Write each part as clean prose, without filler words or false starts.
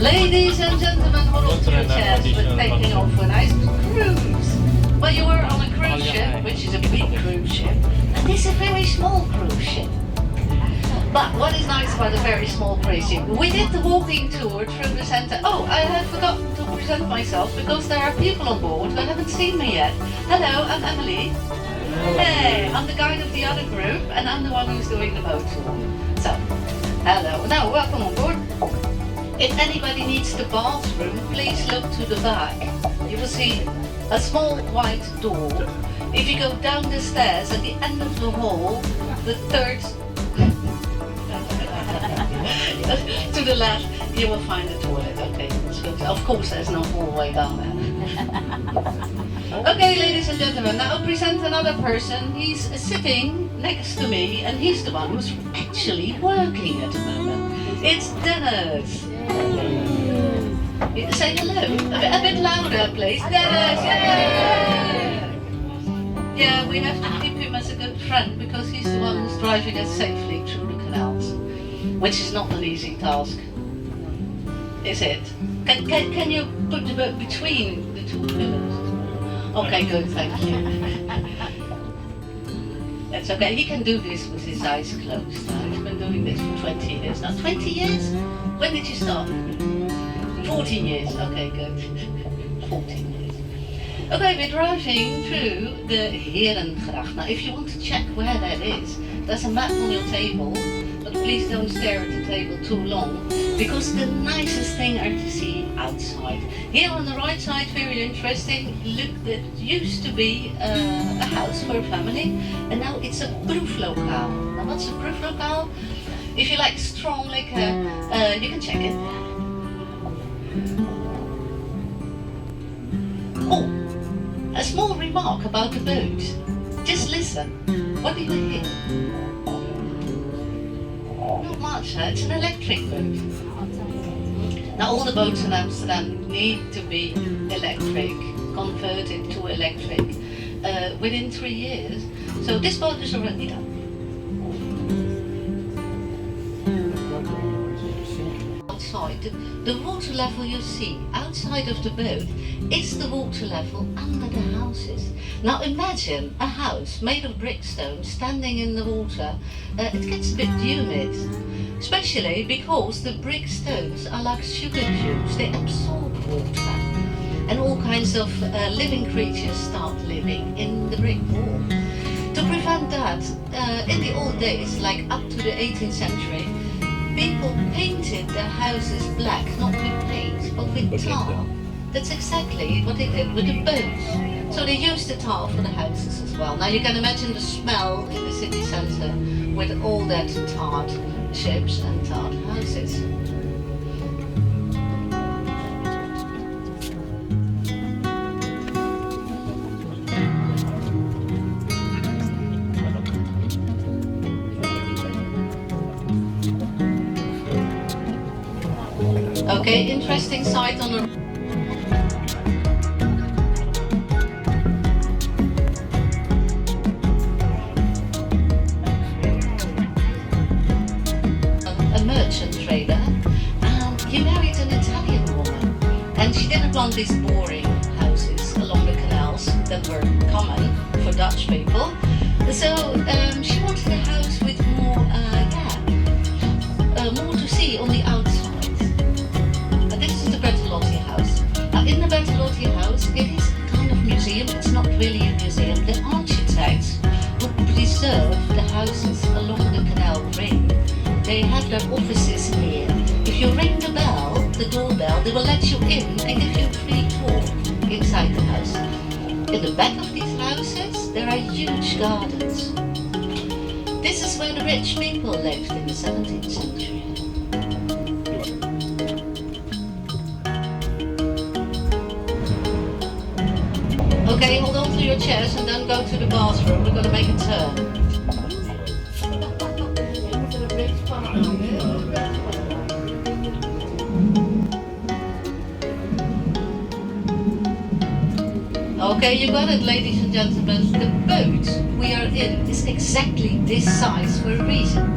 Ladies and gentlemen, hold on to your chairs. We're taking off for a nice cruise. Well, you were on a cruise ship, which is a big cruise ship, and this is a very small cruise ship. But what is nice about a very small cruise ship? We did the walking tour through the center. Oh, I had forgotten to present myself because there are people on board who haven't seen me yet. Hello, I'm Emily. Hey, I'm the guide of the other group, and I'm the one who's doing the boat tour. So, hello. Now, welcome on board. If anybody needs the bathroom, please look to the back. You will see a small white door. If you go down the stairs at the end of the hall, the third to the left, you will find the toilet. Okay, that's good. Of course, there's no hallway down there. Okay, ladies and gentlemen, now I'll present another person. He's sitting next to me, and he's the one who's actually working at the moment. It's Dennis. Say hello. A bit louder, please. Dennis, yeah! Yeah, we have to keep him as a good friend because he's the one who's driving us safely through the canals, which is not an easy task, is it? Can you put the boat between the two pillars? Okay, good, thank you. That's okay, he can do this with his eyes closed. He's been doing this for 20 years now. 20 years? When did you start? 14 years, okay, good. 14 years. Okay, we're driving through the Herengracht. Now, if you want to check where that is, there's a map on your table, but please don't stare at the table too long, because the nicest thing are to see outside. Here on the right side, very interesting, look, that used to be a house for a family, and now it's a proeflokaal. Now, what's a proeflokaal? If you like strong liquor, you can check it. Oh, a small remark about the boat. Just listen. What do you hear? Not much, huh? It's an electric boat. Now all the boats in Amsterdam need to be electric, converted to electric, within 3 years. So this boat is already done. Outside, the water level you see outside of the boat is the water level under the houses. Now imagine a house made of brickstone standing in the water. It gets a bit humid, especially because the brick stones are like sugar cubes. They absorb water, and all kinds of living creatures start living in the brick wall. To prevent that, in the old days, like up to the 18th century, people painted their houses black, not with paint, but with tar. That's exactly what they did with the boats. So they used the tar for the houses as well. Now you can imagine the smell in the city centre with all that tarred ships and tarred houses. Okay, interesting sight on the merchant trader, and he married an Italian woman, and she didn't want these boring houses along the canals that were common for Dutch people. So she wanted a house with more, more to see on the outside. And this is the Bertolotti house. Now in the Bertolotti house, it is a kind of museum. It's not really a museum. The architects who preserve the houses along the canal ring, they have their offices here. If you ring the bell, the doorbell, they will let you in and give you a free tour inside the house. In the back of these houses, there are huge gardens. This is where the rich people lived in the 17th century. Okay, hold on to your chairs and then go to the bathroom. We're going to make a turn. Okay, you got it, ladies and gentlemen. The boat we are in is exactly this size for a reason.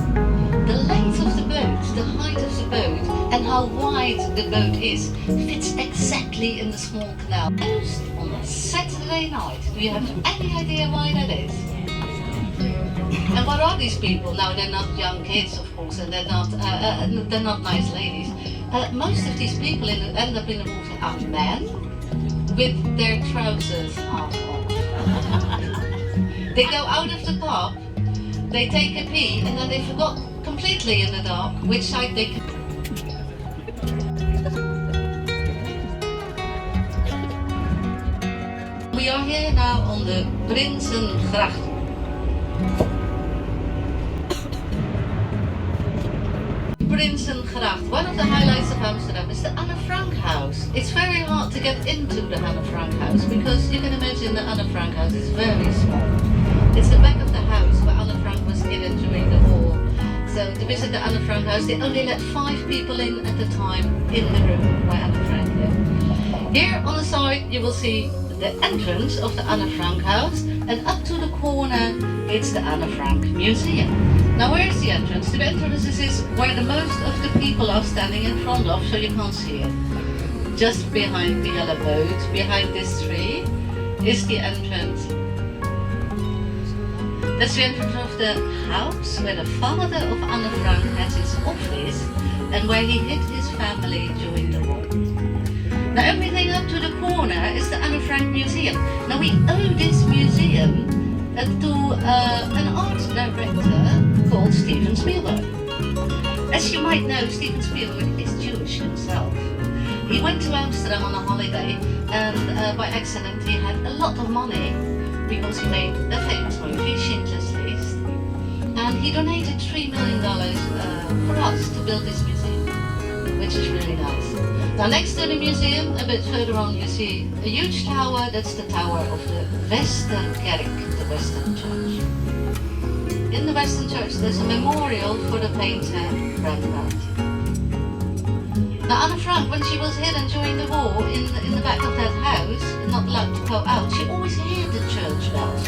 The length of the boat, the height of the boat, and how wide the boat is. Fits exactly in the small canal. Closed on a Saturday night. Do you have any idea why that is? And what are these people? Now they're not young kids, of course, and they're not nice ladies. Most of these people end up in the water are men with their trousers half off. They go out of the pub, they take a pee, and then they forgot completely in the dark which side they can. We are here now on the Prinsengracht. Prinsengracht. One of the highlights of Amsterdam is the Anne Frank house. It's very hard to get into the Anne Frank house because you can imagine the Anne Frank house is very small. It's the back of the house where Anne Frank was hidden during the war. So to visit the Anne Frank house, they only let 5 people in at the time in the room where Anne Frank lived. Here on the side you will see the entrance of the Anne Frank house, and up to the corner it's the Anne Frank Museum. Now where is the entrance? The entrance is where the most of the people are standing in front of, so you can't see it. Just behind the yellow boat, behind this tree, is the entrance. That's the entrance of the house where the father of Anne Frank has his office and where he hid his family during the war. Now everything up to the corner is the Anne Frank Museum. Now we owe this museum to an art director called Steven Spielberg. As you might know, Steven Spielberg is Jewish himself. He went to Amsterdam on a holiday and by accident he had a lot of money because he made a famous movie, Schindler's List, and he donated $3 million for us to build this museum, which is really nice. Now next to the museum, a bit further on, you see a huge tower. That's the tower of the Westerkerk, the Western Church. In the Western Church there's a memorial for the painter Rembrandt. Now Anne Frank, when she was hidden during the war in the back of that house, not allowed to go out, she always heard the church bells.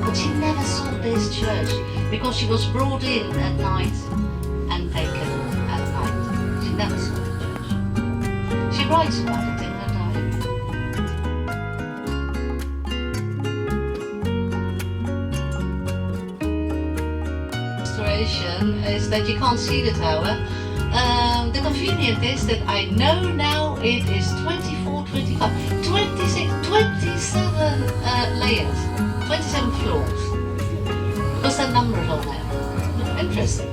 But she never saw this church because she was brought in at night and taken at night. She never saw the church. She writes about it in her diary. Restoration is that you can't see the tower. The convenient is that I know now it is 24, 25, 26, 27 layers, 27 floors. Because that number is on there. Interesting.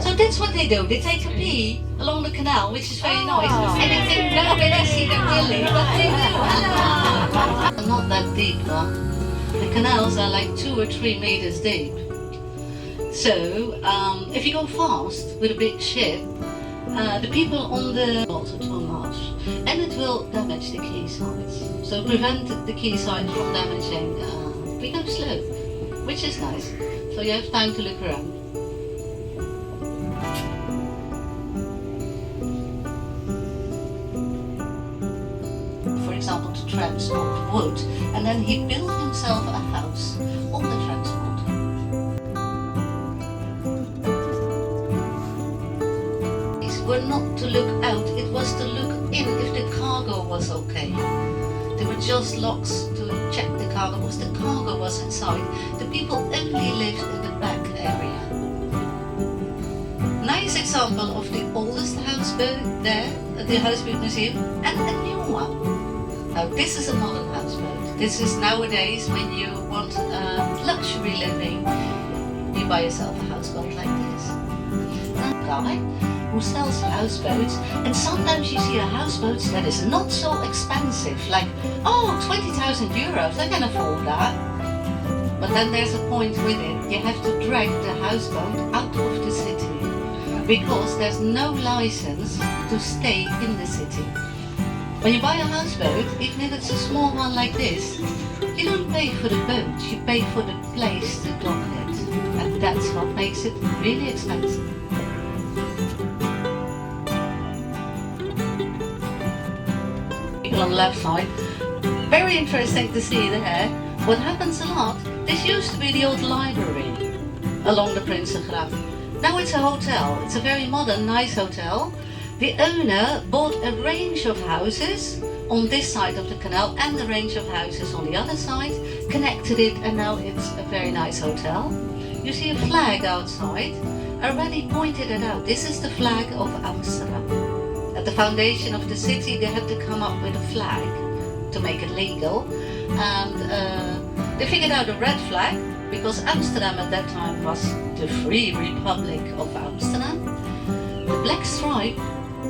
So that's what they do. They take a pee along the canal, which is very nice. And they think nobody see them really, but they do. Not that deep, huh? The canals are like 2 or 3 meters deep. So if you go fast with a big ship, the people on the water too much, and it will damage the quaysides. So prevent the quaysides from damaging, we go slow, which is nice. So you have time to look around. For example, to transport wood, and then he built himself a house on the transport. These were not to look out, it was to look in if the cargo was okay. There were just locks to check the cargo, because the cargo was inside. The people only lived in the back area. Nice example of the oldest houseboat there at the Houseboat Museum, and a new one. Now this is a modern houseboat. This is nowadays when you want luxury living, you buy yourself a houseboat like this. A guy who sells houseboats, and sometimes you see a houseboat that is not so expensive, like, oh, 20,000 euros, I can afford that. But then there's a point with it, you have to drag the houseboat out of the city, because there's no license to stay in the city. When you buy a houseboat, even if it's a small one like this, you don't pay for the boat, you pay for the place to dock it. And that's what makes it really expensive. People on the left side, very interesting to see there. What happens a lot, this used to be the old library along the Prinsengracht. Now it's a hotel. It's a very modern, nice hotel. The owner bought a range of houses on this side of the canal and a range of houses on the other side, connected it, and now it's a very nice hotel. You see a flag outside. I already pointed it out. This is the flag of Amsterdam. At the foundation of the city, they had to come up with a flag to make it legal, and they figured out a red flag because Amsterdam at that time was the Free Republic of Amsterdam. The black stripe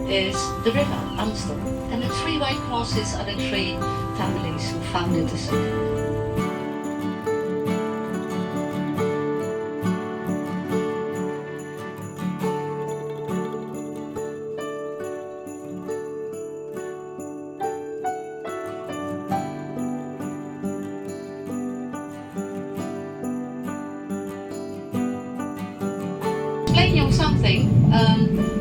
is the river Amstel, and the three white crosses are the three families who founded the city. Explain you something.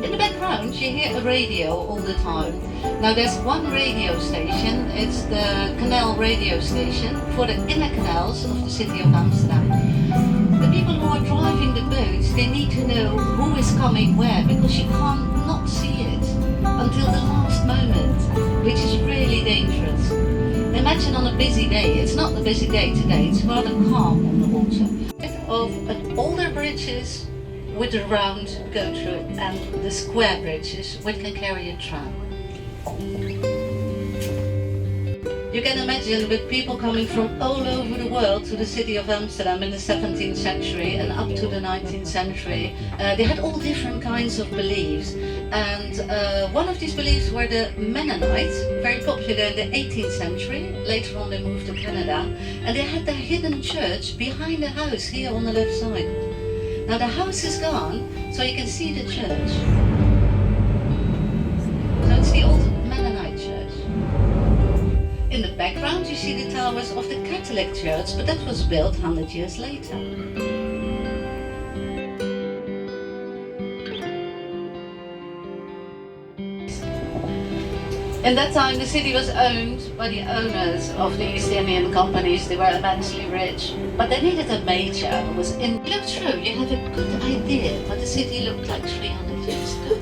In the background you hear a radio all the time. Now there's one radio station, it's the canal radio station for the inner canals of the city of Amsterdam. The people who are driving the boats, they need to know who is coming where, because you can't not see it until the last moment, which is really dangerous. Imagine on a busy day, it's not a busy day today, it's rather calm on the water. Of older bridges with a round go through it, and the square bridges which can carry a tram. You can imagine with people coming from all over the world to the city of Amsterdam in the 17th century and up to the 19th century. They had all different kinds of beliefs, and one of these beliefs were the Mennonites, very popular in the 18th century. Later on they moved to Canada, and they had their hidden church behind the house here on the left side. Now the house is gone, so you can see the church. So it's the old Mennonite church. In the background you see the towers of the Catholic church, but that was built 100 years later. In that time the city was owned by the owners of the East Indian companies. They were immensely rich, but they needed a major who was in. Look through, you have a good idea what the city looked like 300 years ago.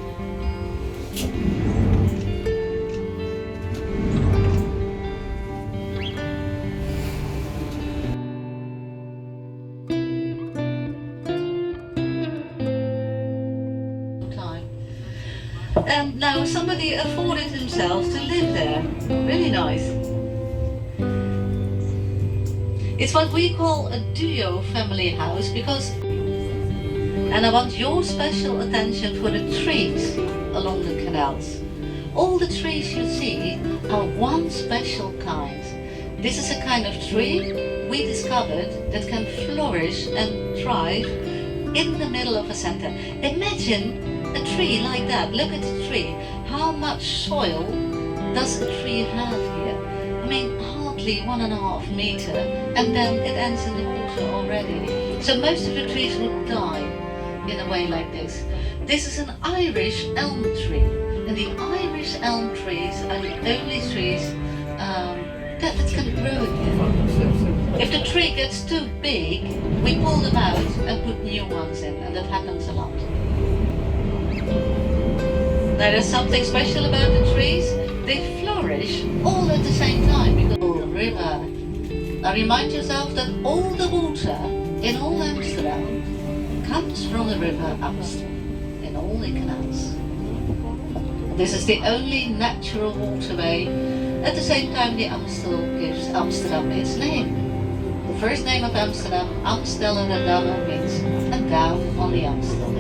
And now somebody afforded himself to live there. Really nice. It's what we call a duo family house because, and I want your special attention for the trees along the canals. All the trees you see are one special kind. This is a kind of tree we discovered that can flourish and thrive in the middle of a center. Imagine a tree like that. Look at the tree. How much soil does a tree have here? I mean, hardly 1.5 meters, and then it ends in the water already. So most of the trees would die in a way like this. This is an Irish elm tree, and the Irish elm trees are the only trees that can grow again. If the tree gets too big, we pull them out and put new ones in, and that happens a lot. Now there's something special about the trees. They flourish all at the same time because the river. Now remind yourself that all the water in all Amsterdam comes from the river Amstel in all the canals. This is the only natural waterway. At the same time the Amstel gives Amsterdam its name. The first name of Amsterdam, Amstel in the Dam, means a down on the Amstel.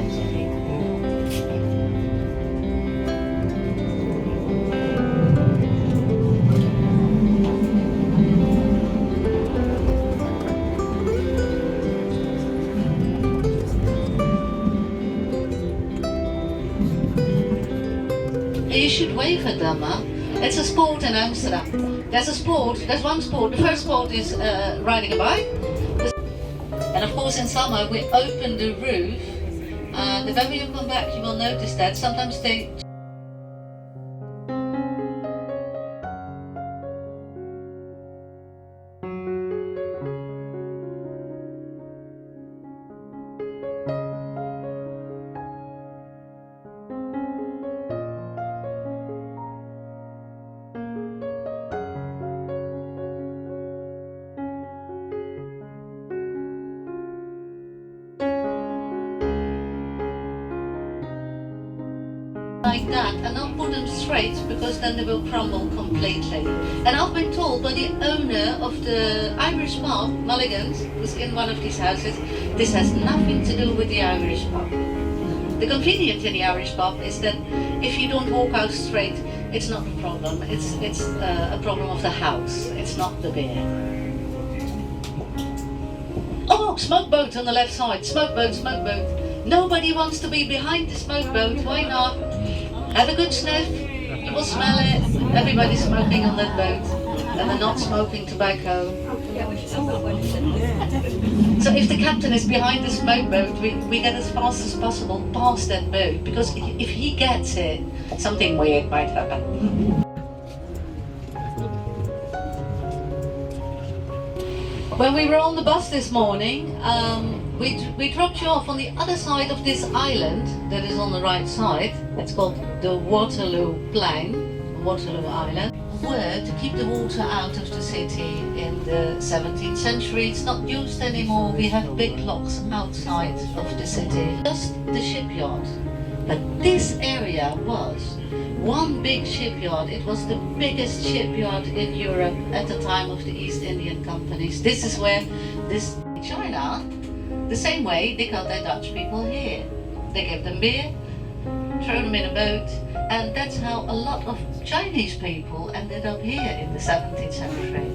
You should wave at them, huh? It's a sport in Amsterdam. There's one sport. The first sport is riding a bike. And of course in summer we open the roof. And when you come back you will notice that sometimes they like that and not put them straight, because then they will crumble completely. And I've been told by the owner of the Irish pub, Mulligan's, who's in one of these houses, this has nothing to do with the Irish pub. The convenience in the Irish pub is that if you don't walk out straight, it's not a problem. It's a problem of the house. It's not the beer. Oh, smoke boat on the left side. Smoke boat, smoke boat. Nobody wants to be behind the smoke boat. Why not? Have a good sniff. You will smell it. Everybody's smoking on that boat, and they're not smoking tobacco. So if the captain is behind the smoke boat, we get as fast as possible past that boat, because if he gets it, something weird might happen. When we were on the bus this morning, we dropped you off on the other side of this island that is on the right side. It's called the Waterloo Plain, Waterloo Island. Were to keep the water out of the city in the 17th century. It's not used anymore. We have big locks outside of the city. Just the shipyard. But this area was one big shipyard. It was the biggest shipyard in Europe at the time of the East Indian companies. This is where this China, the same way they got their Dutch people here. They gave them beer, throw them in a boat, and that's how a lot of Chinese people ended up here in the 17th century.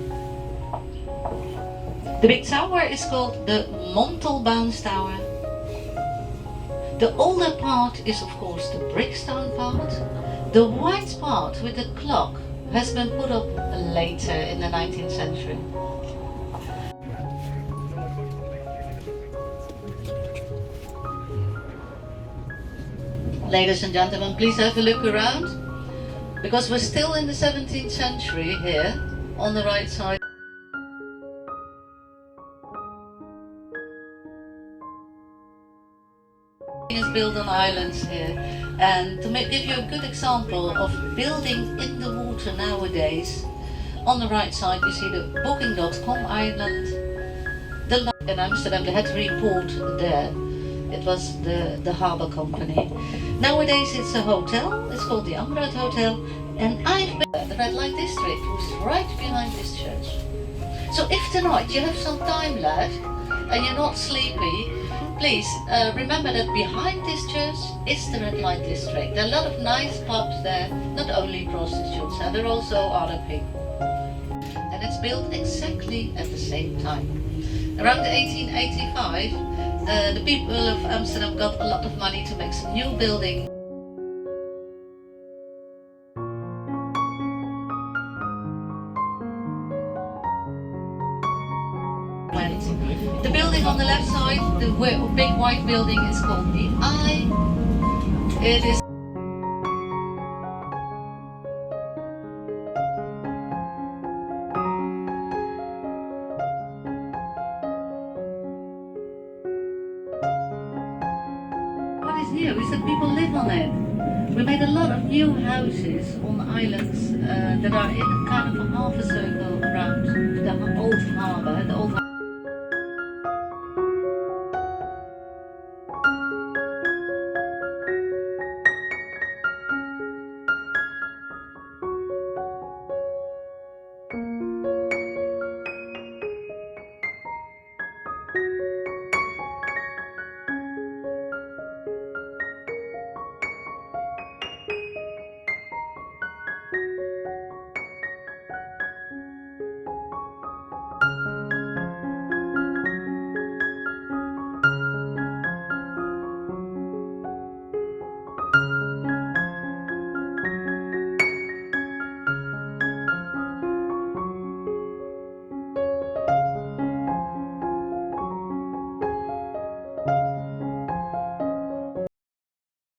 The big tower is called the Montelbaanstoren. The older part is of course the brickstone part. The white part with the clock has been put up later in the 19th century. Ladies and gentlemen, please have a look around, because we're still in the 17th century here on the right side. Is built on islands here, and to give you a good example of building in the water nowadays, on the right side you see the Booking.com island, the in Amsterdam. They had to report there. It was the harbour company. Nowadays it's a hotel. It's called the Amsterdam Hotel, and I've been there. The red light district was right behind this church. So if tonight you have some time left and you're not sleepy, please remember that behind this church is the red light district. There are a lot of nice pubs there, not only prostitutes, and there are also other people. And it's built exactly at the same time. Around 1885, the people of Amsterdam got a lot of money to make some new buildings. The building on the left side, the big white building, is called the Eye. It is what is new is that people live on it. We made a lot of new houses on islands that are in kind of a half a circle around the old harbour. The old